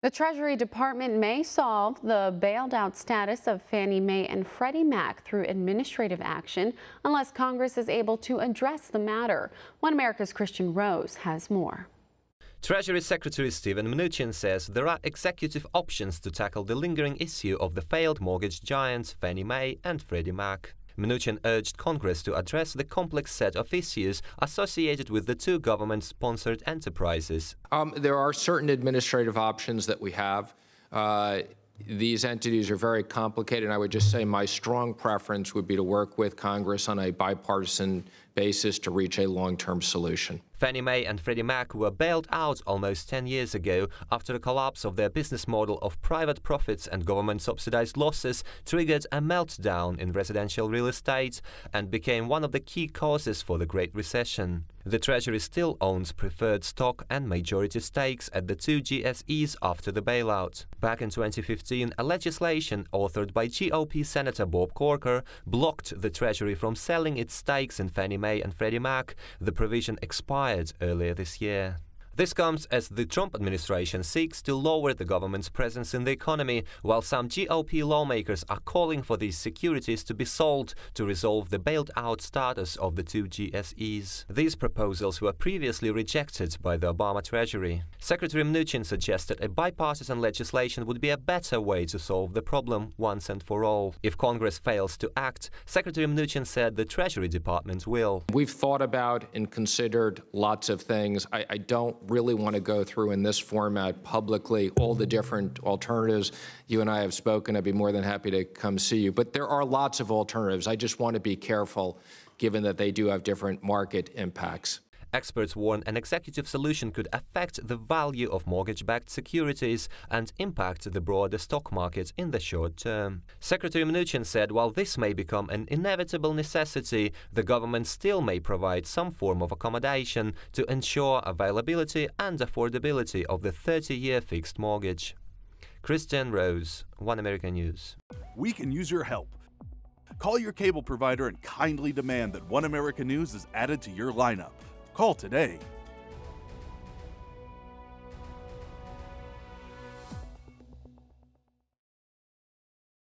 The Treasury Department may solve the bailed-out status of Fannie Mae and Freddie Mac through administrative action unless Congress is able to address the matter. One America's Kristian Rouz has more. Treasury Secretary Mnuchin says there are executive options to tackle the lingering issue of the failed mortgage giants Fannie Mae and Freddie Mac. Mnuchin urged Congress to address the complex set of issues associated with the two government-sponsored enterprises. There are certain administrative options that we have. These entities are very complicated, and I would just say my strong preference would be to work with Congress on a bipartisan basis to reach a long-term solution. Fannie Mae and Freddie Mac were bailed out almost 10 years ago after the collapse of their business model of private profits and government-subsidized losses triggered a meltdown in residential real estate and became one of the key causes for the Great Recession. The Treasury still owns preferred stock and majority stakes at the two GSEs after the bailout. Back in 2015, a legislation authored by GOP Senator Bob Corker blocked the Treasury from selling its stakes in Fannie Mae and Freddie Mac. The provision expired earlier this year. This comes as the Trump administration seeks to lower the government's presence in the economy, while some GOP lawmakers are calling for these securities to be sold to resolve the bailed-out status of the two GSEs. These proposals were previously rejected by the Obama Treasury. Secretary Mnuchin suggested a bipartisan legislation would be a better way to solve the problem once and for all. If Congress fails to act, Secretary Mnuchin said the Treasury Department will. We've thought about and considered lots of things. I don't really want to go through in this format publicly all the different alternatives. You and I have spoken. I'd be more than happy to come see you. But there are lots of alternatives. I just want to be careful, given that they do have different market impacts. Experts warn an executive solution could affect the value of mortgage-backed securities and impact the broader stock market in the short term. Secretary Mnuchin said while this may become an inevitable necessity, the government still may provide some form of accommodation to ensure availability and affordability of the 30-year fixed mortgage. Kristian, Rouz, One American News. We can use your help. Call your cable provider and kindly demand that One American News is added to your lineup. Call today.